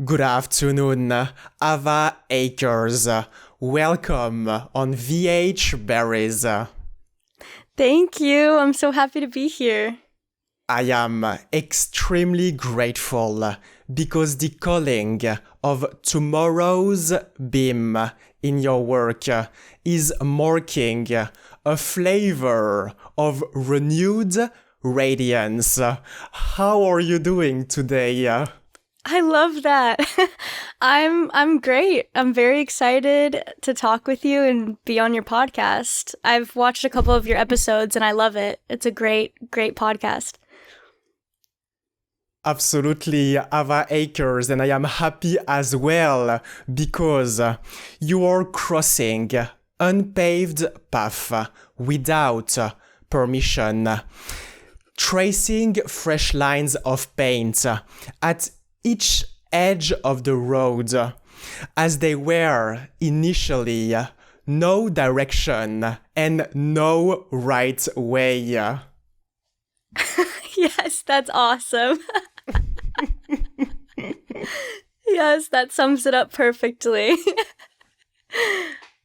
Good afternoon, Ava Acres. Welcome on VH Berries. Thank you. I'm so happy to be here. I am extremely grateful because the calling of tomorrow's beam in your work is marking a flavor of renewed radiance. How are you doing today? I love that. I'm great. I'm very excited to talk with you and be on your podcast. I've watched a couple of your episodes and I love it. It's a great podcast. Absolutely, Ava Acres, and I am happy as well because you are crossing unpaved path without permission, tracing fresh lines of paint at each edge of the road, as they were initially no direction and no right way. Yes, that's awesome. Yes, that sums it up perfectly.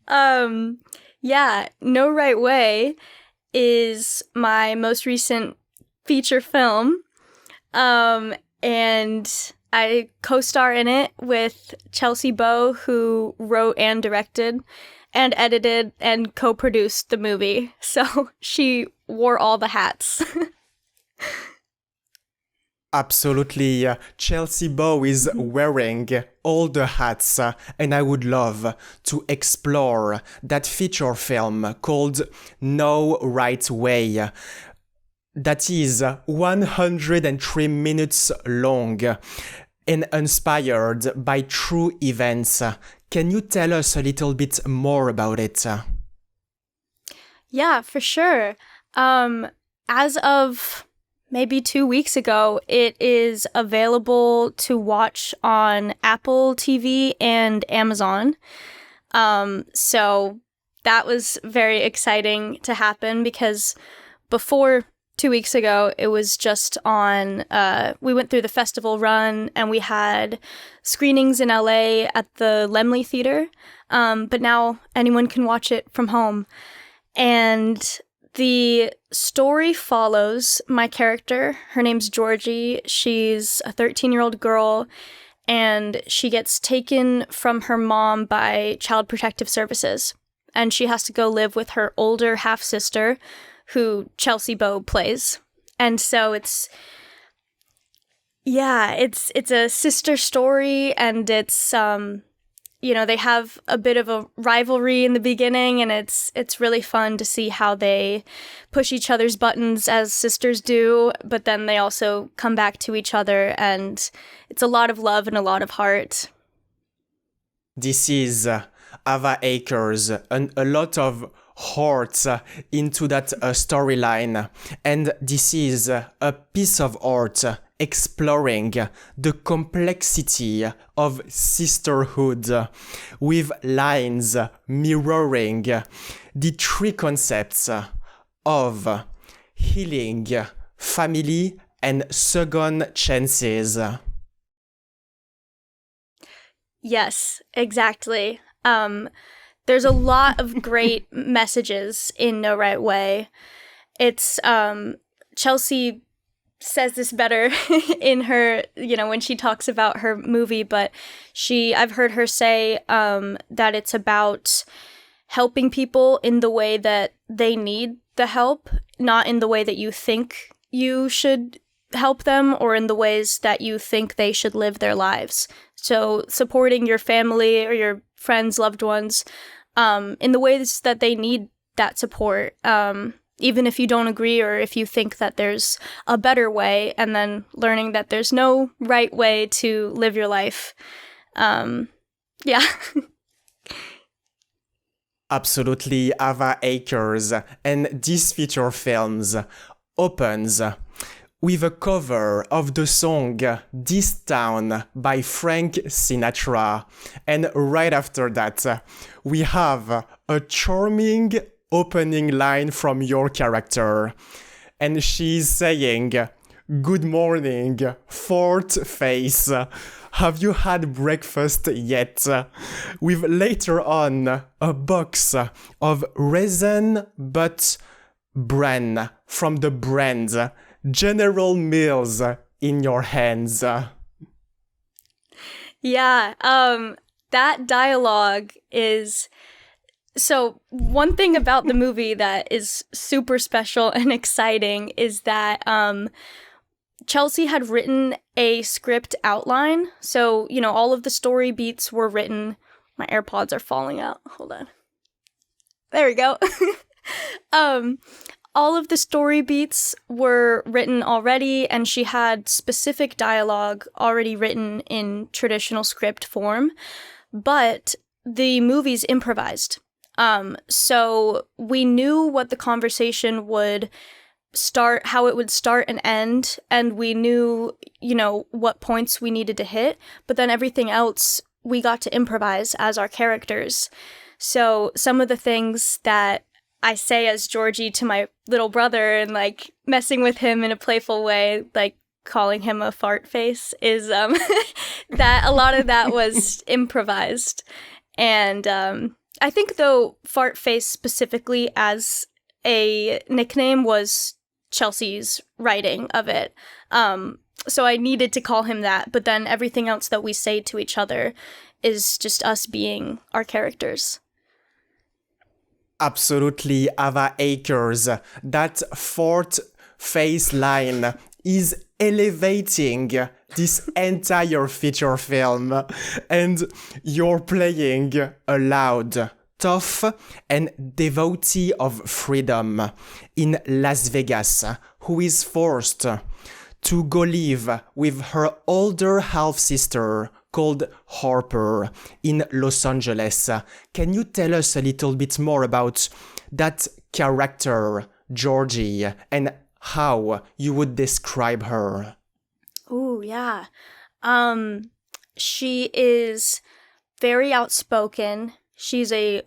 Yeah, No Right Way is my most recent feature film. And I co-star in it with Chelsea Bow, who wrote and directed and edited and co-produced the movie. So she wore all the hats. Absolutely. Chelsea Bow is wearing all the hats, and I would love to explore that feature film called No Right Way. That is 103 minutes long and inspired by true events. Can you tell us a little bit more about it? Yeah, for sure. As of maybe 2 weeks ago, it is available to watch on Apple TV and Amazon. So that was very exciting to happen because before 2 weeks ago, it was just on, we went through the festival run and we had screenings in LA at the Lemley Theater. But now anyone can watch it from home. And the story follows my character. Her name's Georgie. She's a 13-year-old girl, and she gets taken from her mom by Child Protective Services. And she has to go live with her older half-sister, who Chelsea Bow plays. And so it's a sister story, and it's they have a bit of a rivalry in the beginning, and it's really fun to see how they push each other's buttons as sisters do, but then they also come back to each other, and it's a lot of love and a lot of heart. This is Ava Acres, and a lot of heart into that storyline. And this is a piece of art exploring the complexity of sisterhood, with lines mirroring the three concepts of healing, family, and second chances. Yes, exactly. There's a lot of great messages in No Right Way. It's, Chelsea says this better in her, when she talks about her movie, but I've heard her say, that it's about helping people in the way that they need the help, not in the way that you think you should help them or in the ways that you think they should live their lives. So supporting your family or your friends, loved ones, in the ways that they need that support, even if you don't agree or if you think that there's a better way, and then learning that there's no right way to live your life. Yeah. Absolutely, Ava Acres. And this feature films opens with a cover of the song This Town by Frank Sinatra. And right after that, we have a charming opening line from your character. And she's saying, Good morning, fourth face. Have you had breakfast yet? With later on a box of raisin but bran from the brand General Mills in your hands. Yeah, that dialogue is... So, one thing about the movie that is super special and exciting is that Chelsea had written a script outline. So, all of the story beats were written. My AirPods are falling out. Hold on. There we go. All of the story beats were written already, and she had specific dialogue already written in traditional script form. But the movie's improvised. So we knew what the conversation would start, how it would start and end, and we knew, what points we needed to hit, but then everything else we got to improvise as our characters. So some of the things that I say as Georgie to my little brother and messing with him in a playful way, calling him a fart face, is that a lot of that was improvised. And I think, though, fart face specifically as a nickname was Chelsea's writing of it. So I needed to call him that, but then everything else that we say to each other is just us being our characters. Absolutely, Ava Acres. That fourth face line is elevating this entire feature film, and you're playing a loud, tough, and devotee of freedom in Las Vegas, who is forced to go live with her older half-sister called Harper in Los Angeles. Can you tell us a little bit more about that character, Georgie, and how you would describe her? Ooh, yeah. She is very outspoken. She's a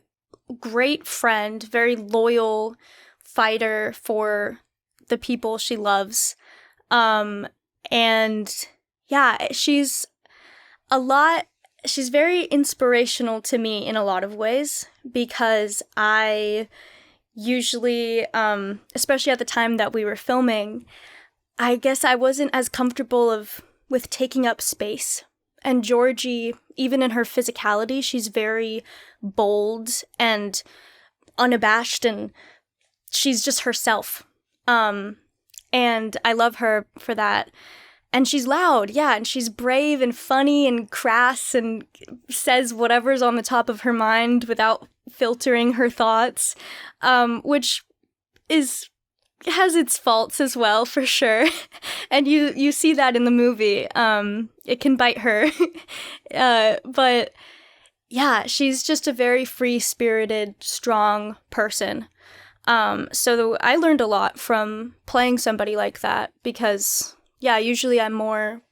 great friend, very loyal fighter for the people she loves. And yeah, she's very inspirational to me in a lot of ways, because I usually, especially at the time that we were filming, I guess I wasn't as comfortable with taking up space. And Georgie, even in her physicality, she's very bold and unabashed, and she's just herself. And I love her for that. And she's loud, yeah, and she's brave and funny and crass and says whatever's on the top of her mind without filtering her thoughts, which has its faults as well, for sure. And you see that in the movie. It can bite her. But yeah, she's just a very free-spirited, strong person. So I learned a lot from playing somebody like that, because yeah, usually I'm more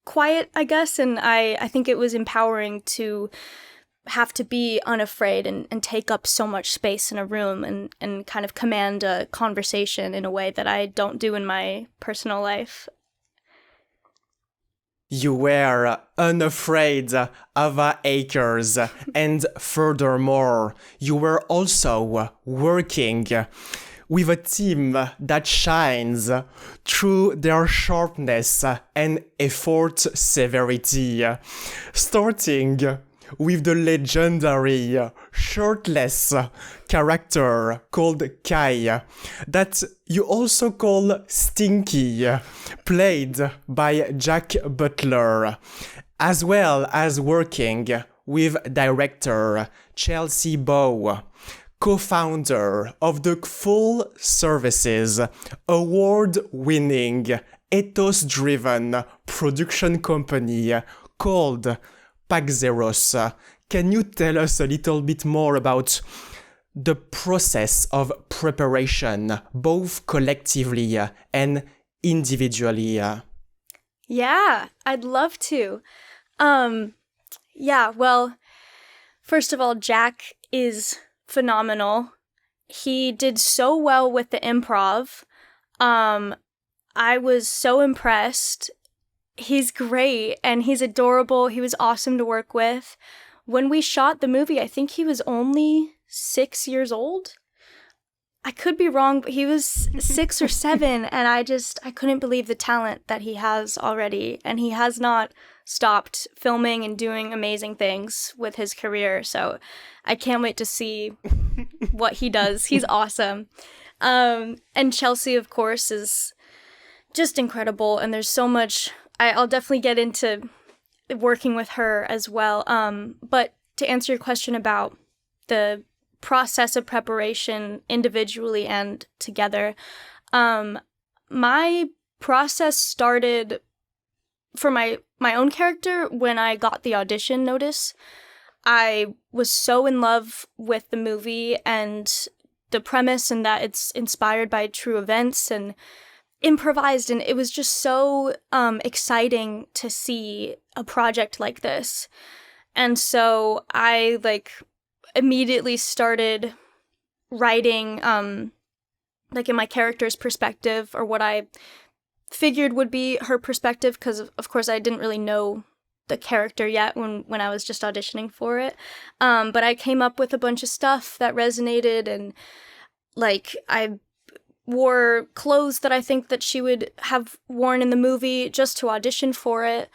quiet, I guess, and I think it was empowering to have to be unafraid and take up so much space in a room and kind of command a conversation in a way that I don't do in my personal life. You were unafraid, Ava Acres, and furthermore, you were also working with a team that shines through their sharpness and effort severity, starting with the legendary shirtless character called Kai, that you also call Stinky, played by Jack Butler, as well as working with director Chelsea Bow, co-founder of the full services, award-winning, ethos-driven production company called Paxeros. Can you tell us a little bit more about the process of preparation, both collectively and individually? Yeah, I'd love to. Yeah, well, first of all, Jack is phenomenal. He did so well with the improv. I was so impressed. He's great and he's adorable. He was awesome to work with. When we shot the movie, I think he was only 6 years old. I could be wrong, but he was 6 or 7, and I couldn't believe the talent that he has already. And he has not stopped filming and doing amazing things with his career. So I can't wait to see what he does. He's awesome. And Chelsea, of course, is just incredible. And there's so much. I'll definitely get into working with her as well. But to answer your question about the process of preparation individually and together, my process started for my own character when I got the audition notice. I was so in love with the movie and the premise and that it's inspired by true events and improvised, and it was just so exciting to see a project like this. And so I immediately started writing in my character's perspective, or what I figured would be her perspective, because of course I didn't really know the character yet when I was just auditioning for it. But I came up with a bunch of stuff that resonated, and I wore clothes that I think that she would have worn in the movie just to audition for it.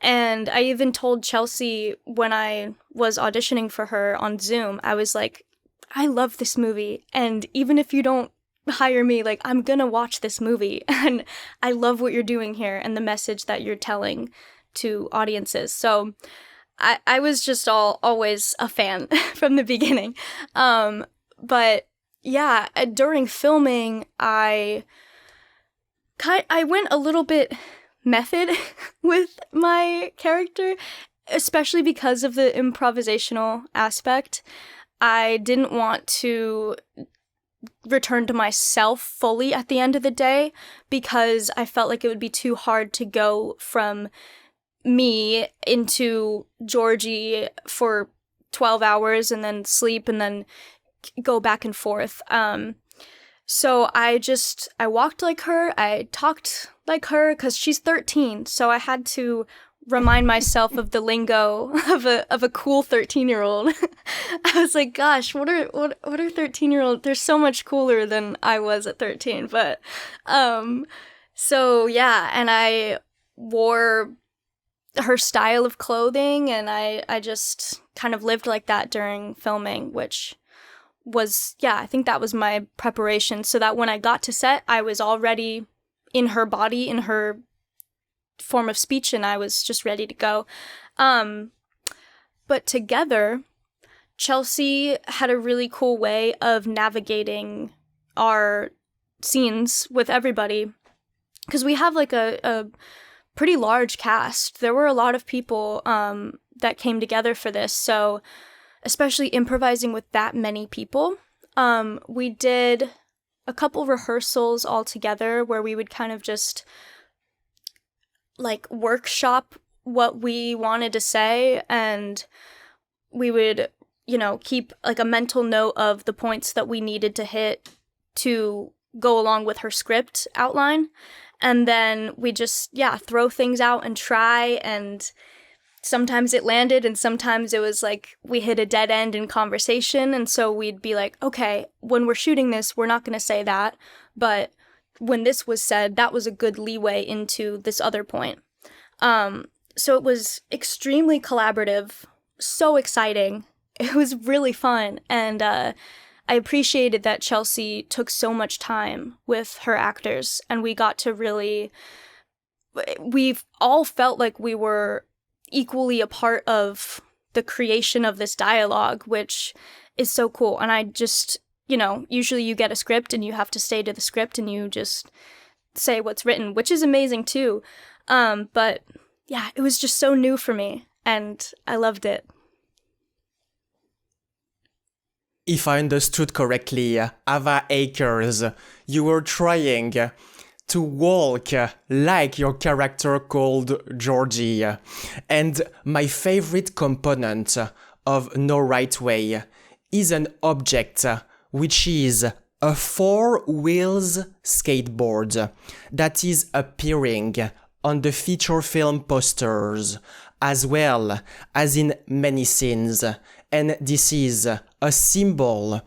And I even told Chelsea when I was auditioning for her on Zoom, I was like, I love this movie. And even if you don't hire me, I'm gonna watch this movie. And I love what you're doing here and the message that you're telling to audiences. So I was just always a fan from the beginning. But yeah, during filming, I went a little bit method with my character, especially because of the improvisational aspect. I didn't want to return to myself fully at the end of the day, because I felt like it would be too hard to go from me into Georgie for 12 hours and then sleep and then go back and forth. So I walked like her, I talked like her, because she's 13, so I had to remind myself of the lingo of a cool 13-year-old. I was like, gosh, what are 13-year-olds? They're so much cooler than I was at 13. But so yeah, and I wore her style of clothing, and I just kind of lived like that during filming, which was, yeah, I think that was my preparation, so that when I got to set, I was already in her body, in her form of speech, and I was just ready to go. But together, Chelsea had a really cool way of navigating our scenes with everybody, because we have a pretty large cast. There were a lot of people that came together for this, so especially improvising with that many people. We did a couple rehearsals all together where we would kind of just workshop what we wanted to say, and we would, keep a mental note of the points that we needed to hit to go along with her script outline. And then we just, throw things out and try, and sometimes it landed, and sometimes it was we hit a dead end in conversation, and so we'd be like, okay, when we're shooting this, we're not going to say that, but when this was said, that was a good leeway into this other point. So it was extremely collaborative, so exciting. It was really fun, and I appreciated that Chelsea took so much time with her actors, and we got to we've all felt like we were equally a part of the creation of this dialogue, which is so cool. And I just, usually you get a script and you have to stay to the script and you just say what's written, which is amazing too. But yeah, it was just so new for me and I loved it. If I understood correctly, Ava Acres, you were trying to walk like your character called Georgie. And my favorite component of No Right Way is an object which is a four-wheels skateboard that is appearing on the feature film posters as well as in many scenes, and this is a symbol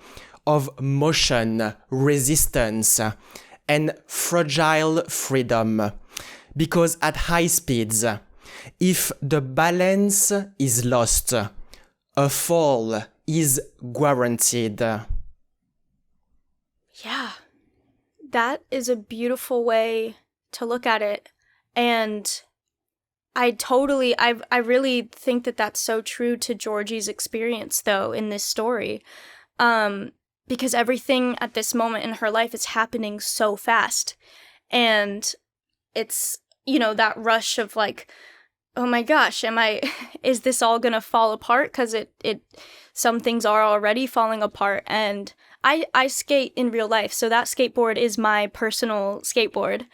of motion, resistance, and fragile freedom. Because at high speeds, if the balance is lost, a fall is guaranteed. Yeah, that is a beautiful way to look at it. And I really think that that's so true to Georgie's experience, though, in this story. Because everything at this moment in her life is happening so fast. And it's, that rush of like, oh my gosh, is this all gonna fall apart? Because some things are already falling apart. And I skate in real life, so that skateboard is my personal skateboard,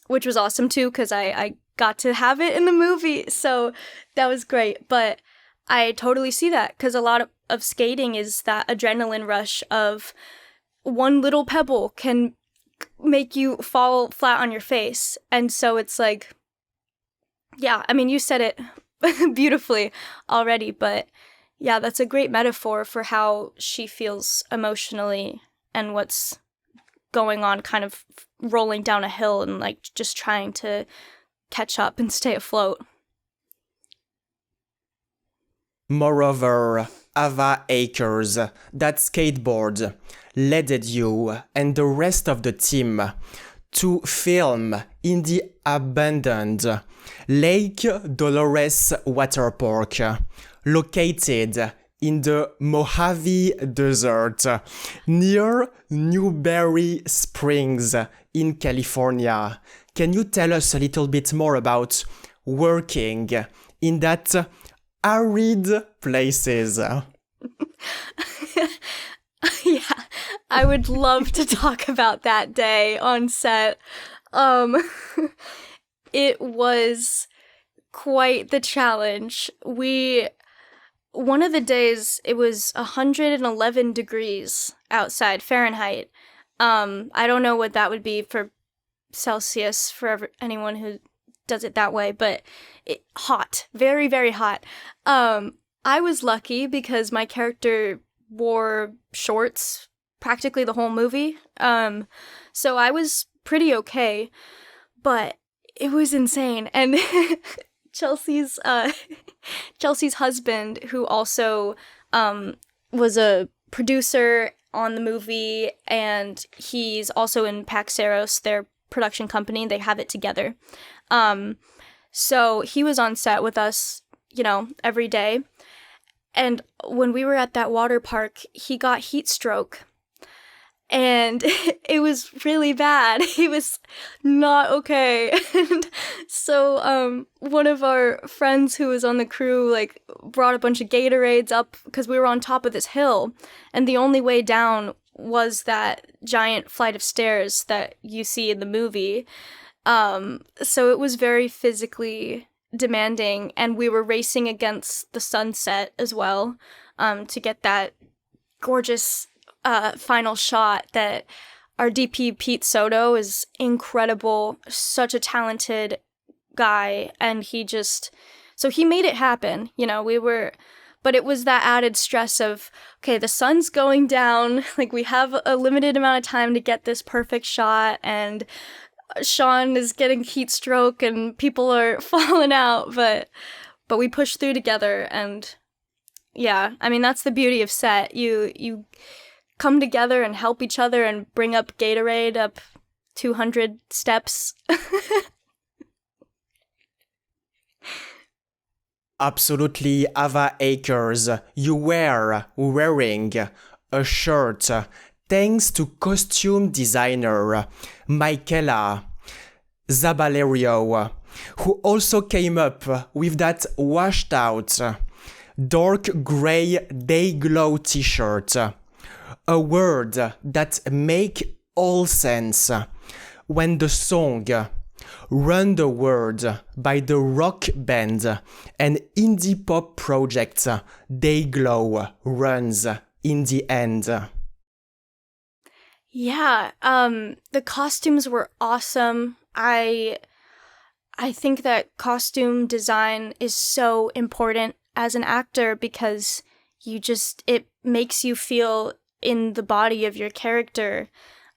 which was awesome too, because I got to have it in the movie, so that was great. But I totally see that, because a lot of skating is that adrenaline rush of one little pebble can make you fall flat on your face. And so it's like, yeah, I mean, you said it beautifully already, but yeah, that's a great metaphor for how she feels emotionally and what's going on, kind of rolling down a hill and like just trying to catch up and stay afloat. Moreover, Ava Acres, that skateboard, led you and the rest of the team to film in the abandoned Lake Dolores water park, located in the Mojave Desert, near Newberry Springs in California. Can you tell us a little bit more about working in that arid places? Yeah, I would love to talk about that day on set. It was quite the challenge. One of the days, it was 111 degrees outside Fahrenheit. I don't know what that would be for Celsius for anyone who does it that way, but hot, very, very hot. I was lucky because my character wore shorts practically the whole movie. So I was pretty okay, but it was insane. And Chelsea's husband, who also was a producer on the movie, and he's also in Paxeros, their production company. They have it together. So he was on set with us, every day. And when we were at that water park, he got heat stroke. And it was really bad. He was not okay. And so one of our friends who was on the crew brought a bunch of Gatorades up because we were on top of this hill. And the only way down was that giant flight of stairs that you see in the movie. So it was very physically demanding. And we were racing against the sunset as well to get that gorgeous final shot. That our DP Pete Soto is incredible, such a talented guy, and he made it happen. But it was that added stress of, okay, the sun's going down, we have a limited amount of time to get this perfect shot, and Sean is getting heat stroke and people are falling out, but we push through together. And yeah, I mean, that's the beauty of set. You come together and help each other and bring up Gatorade up 200 steps. Absolutely, Ava Acres. You were wearing a shirt thanks to costume designer Michaela Zabalerio, who also came up with that washed out dark gray day glow t-shirt. A word that make all sense when the song Run the World by the rock band and indie pop project Dayglow runs in the end. Yeah, the costumes were awesome. I think that costume design is so important as an actor because it makes you feel in the body of your character.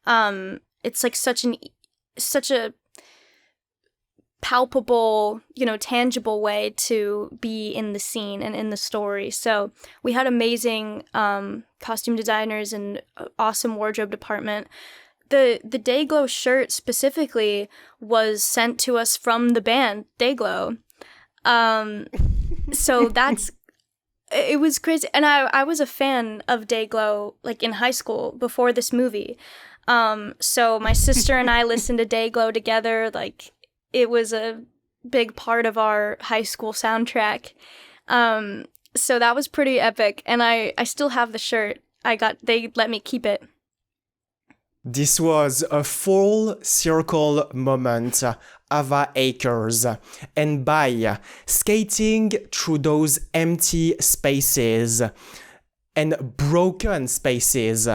It's like such a palpable, tangible way to be in the scene and in the story. So we had amazing costume designers and awesome wardrobe department. The Dayglow shirt specifically was sent to us from the band Dayglow. So it was crazy. And I was a fan of Dayglow like in high school before this movie. So my sister and I listened to Dayglow together. Like it was a big part of our high school soundtrack. So that was pretty epic. And I still have the shirt. They let me keep it. This was a full circle moment, Ava Acres, and by skating through those empty spaces and broken spaces,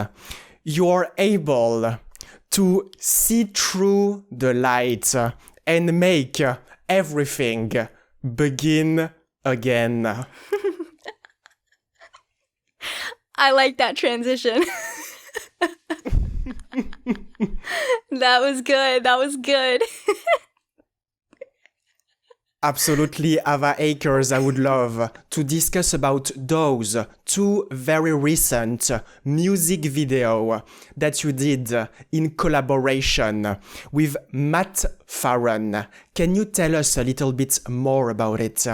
you are able to see through the light and make everything begin again. I like that transition. That was good. Absolutely, Ava Acres, I would love to discuss about those two very recent music video that you did in collaboration with Matt Farron. Can you tell us a little bit more about it?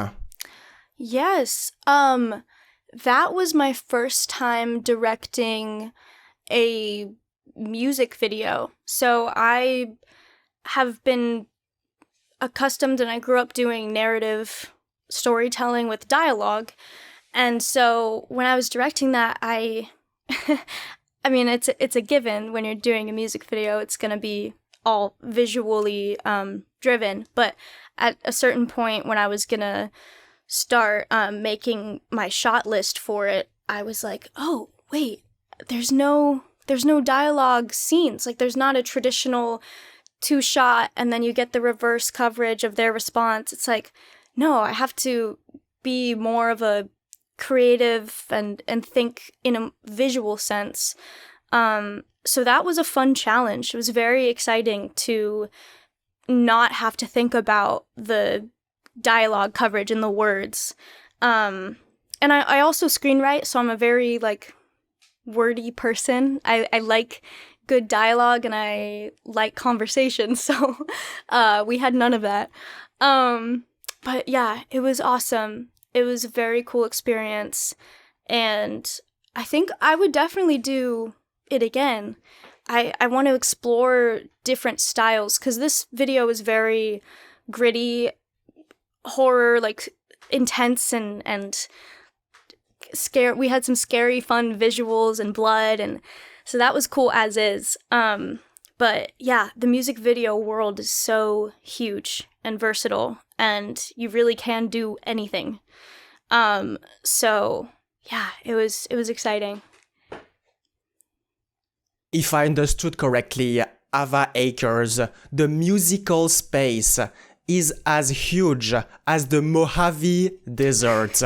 Yes. That was my first time directing a music video. So I have been accustomed and I grew up doing narrative storytelling with dialogue. And so when I was directing that, I mean, it's a given when you're doing a music video, it's going to be all visually driven. But at a certain point when I was going to start making my shot list for it, I was like, oh, wait, there's no dialogue scenes. Like there's not a traditional 2-shot and then you get the reverse coverage of their response. It's like, no, I have to be more of a creative and think in a visual sense. So that was a fun challenge. It was very exciting to not have to think about the dialogue coverage and the words. And I also screenwrite, so I'm a very wordy person. I like good dialogue and I like conversation, so we had none of that. But yeah, it was awesome. It was a very cool experience, and I think I would definitely do it again. I want to explore different styles, because this video is very gritty, horror, intense and scare. We had some scary, fun visuals and blood, and so that was cool as is. But yeah, the music video world is so huge and versatile, and you really can do anything. So yeah, it was exciting. If I understood correctly, Ava Acres, the musical space, is as huge as the Mojave Desert.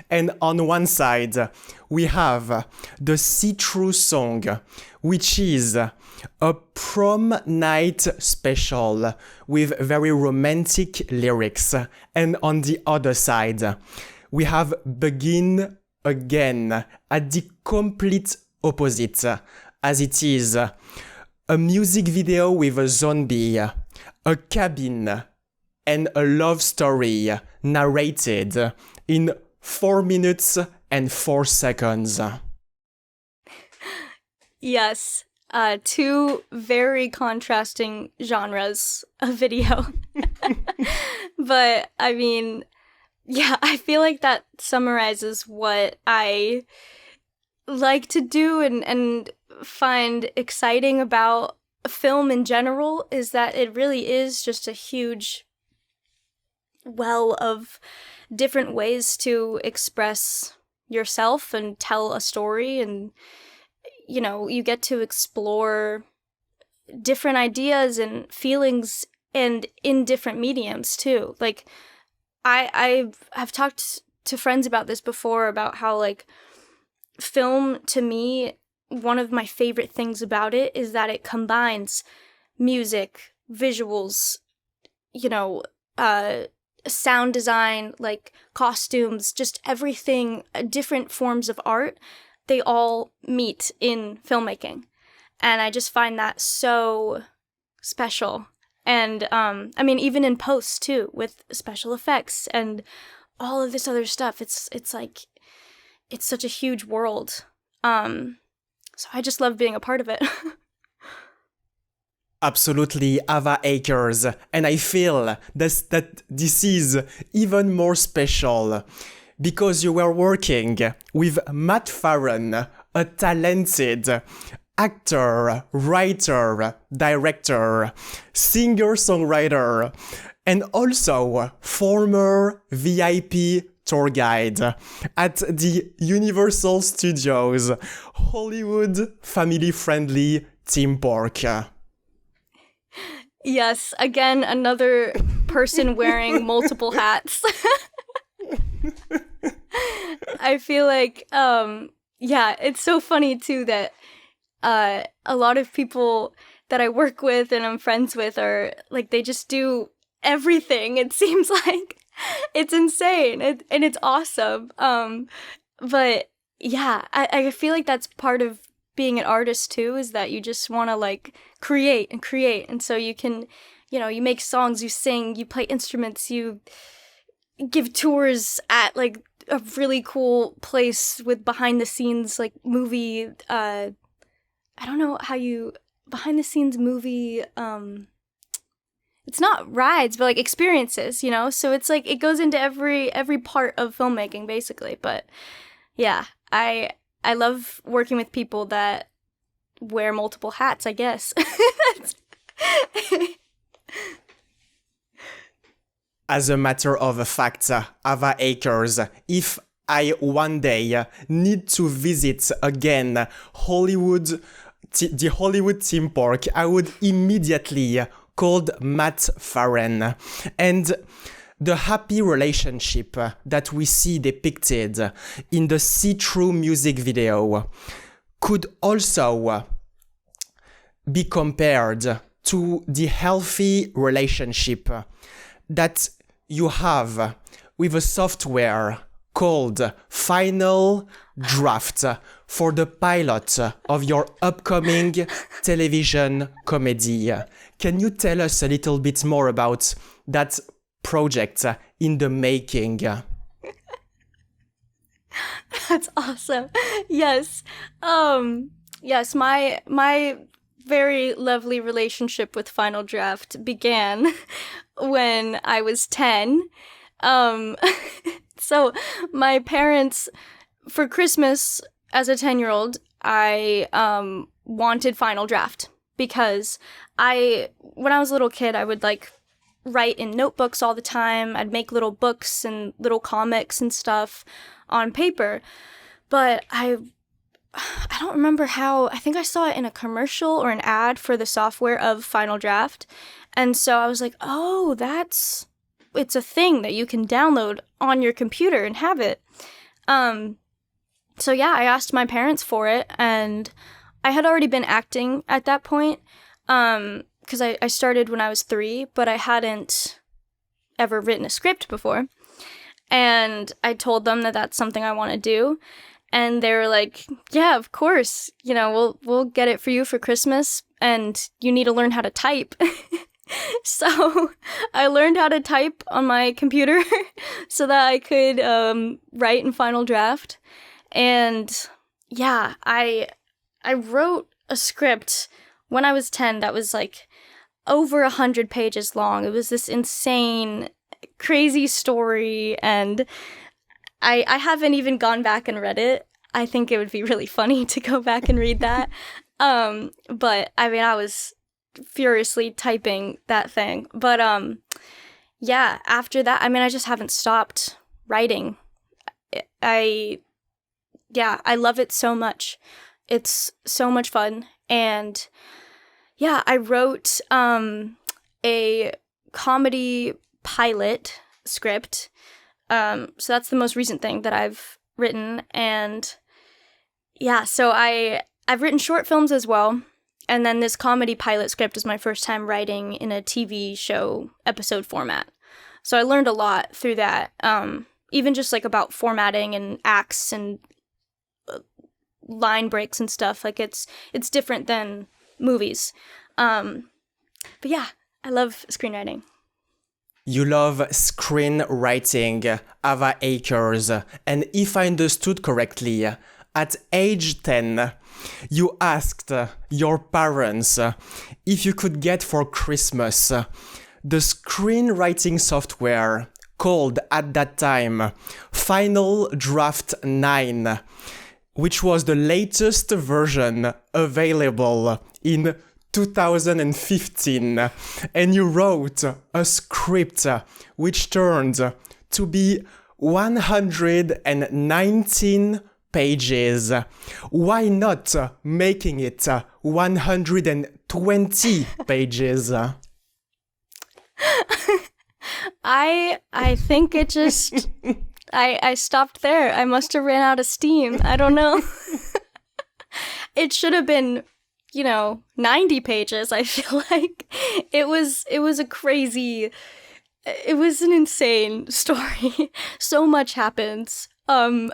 And on one side, we have the See-Through song, which is a prom night special with very romantic lyrics. And on the other side, we have Begin Again at the complete opposite, as it is a music video with a zombie, a cabin, and a love story narrated in 4 minutes and 4 seconds. Yes, two very contrasting genres of video. But I mean, yeah, I feel like that summarizes what I like to do and find exciting about film in general, is that it really is just a huge well of different ways to express yourself and tell a story. And you get to explore different ideas and feelings and in different mediums too. Like I have talked to friends about this before, about how like film, to me, one of my favorite things about it is that it combines music, visuals, sound design, like costumes, just everything, different forms of art, they all meet in filmmaking. And I just find that so special. And even in post too, with special effects and all of this other stuff, it's like, it's such a huge world. So I just love being a part of it. Absolutely, Ava Acres. And I feel that this is even more special because you were working with Matt Farron, a talented actor, writer, director, singer-songwriter, and also former VIP tour guide at the Universal Studios Hollywood family-friendly theme park. Yes, again, another person wearing multiple hats. I feel like, it's so funny too that a lot of people that I work with and I'm friends with are like, they just do everything. It seems like it's insane and it's awesome. But yeah, I feel like that's part of being an artist too, is that you just want to like create. And so you can, you make songs, you sing, you play instruments, you give tours at like a really cool place with behind the scenes, like movie, I don't know how you, behind the scenes movie, it's not rides, but like experiences, so it's like, it goes into every part of filmmaking basically. But yeah, I love working with people that wear multiple hats, I guess. As a matter of fact, Ava Acres, if I one day need to visit again the Hollywood theme park, I would immediately call Matt Farron. And the happy relationship that we see depicted in the see-through music video could also be compared to the healthy relationship that you have with a software called Final Draft for the pilot of your upcoming television comedy. Can you tell us a little bit more about that project in the making? That's awesome. Yes. Yes, my very lovely relationship with Final Draft began when I was 10. So my parents, for Christmas as a 10-year-old, I wanted Final Draft because when I was a little kid, I would like write in notebooks all the time. I'd make little books and little comics and stuff on paper. But I don't remember how. I think I saw it in a commercial or an ad for the software of Final Draft. And so I was like, oh, it's a thing that you can download on your computer and have it. So yeah, I asked my parents for it, and I had already been acting at that point. Because I started when I was 3, but I hadn't ever written a script before. And I told them that that's something I want to do. And they were like, yeah, of course, we'll get it for you for Christmas, and you need to learn how to type. So I learned how to type on my computer so that I could write in Final Draft. And yeah, I wrote a script when I was 10 that was like over 100 pages long. It was this insane, crazy story, and I haven't even gone back and read it. I think it would be really funny to go back and read that. But I was furiously typing that thing. But yeah, after that, I just haven't stopped writing. I love it so much. It's so much fun. And yeah, I wrote a comedy pilot script. So that's the most recent thing that I've written. And yeah, so I've written short films as well. And then this comedy pilot script is my first time writing in a TV show episode format. So I learned a lot through that, even just like about formatting and acts and line breaks and stuff. Like it's different than movies. But yeah, I love screenwriting. You love screenwriting, Ava Acres, and if I understood correctly, at age 10, you asked your parents if you could get for Christmas the screenwriting software called at that time Final Draft 9, which was the latest version available in 2015, and you wrote a script which turned to be 119 pages. Why not making it 120 pages? I think it just I stopped there. I must have ran out of steam. I don't know. It should have been, 90 pages, I feel like. It was an insane story. So much happens from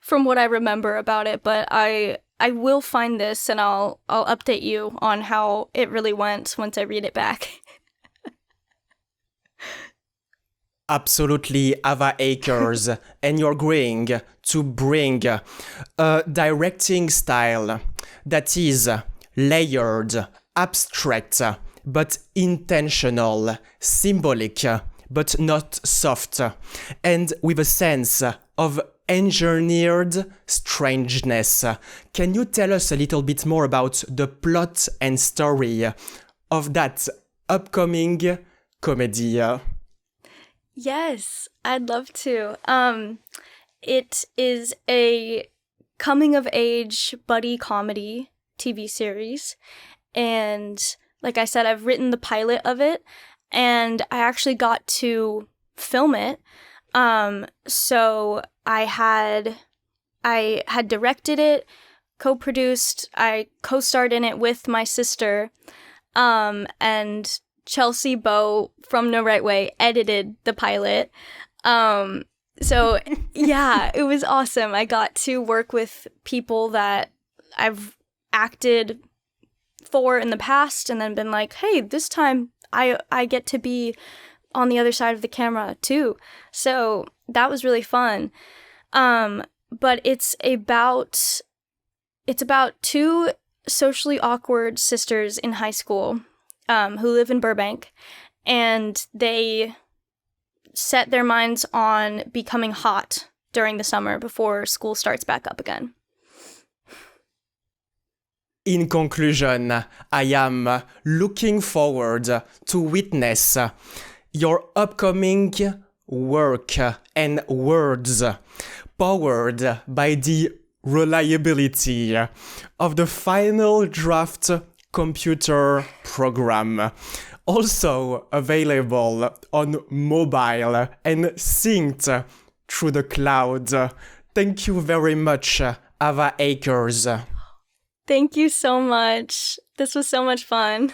what I remember about it, but I will find this and I'll update you on how it really went once I read it back. Absolutely, Ava Acres, and you're going to bring a directing style that is layered, abstract, but intentional, symbolic, but not soft, and with a sense of engineered strangeness. Can you tell us a little bit more about the plot and story of that upcoming comedy? Yes, I'd love to. It is a coming-of-age buddy comedy TV series, and like I said, I've written the pilot of it, and I actually got to film it. So I had directed it, co-produced, I co-starred in it with my sister, and Chelsea Bow from No Right Way edited the pilot. So yeah, it was awesome. I got to work with people that I've acted for in the past and then been like, hey, this time I get to be on the other side of the camera too. So that was really fun. But it's about two socially awkward sisters in high school who live in Burbank, and they set their minds on becoming hot during the summer before school starts back up again. In conclusion, I am looking forward to witness your upcoming work and words powered by the reliability of the Final Draft computer program, also available on mobile and synced through the cloud. Thank you very much, Ava Acres. Thank you so much. This was so much fun.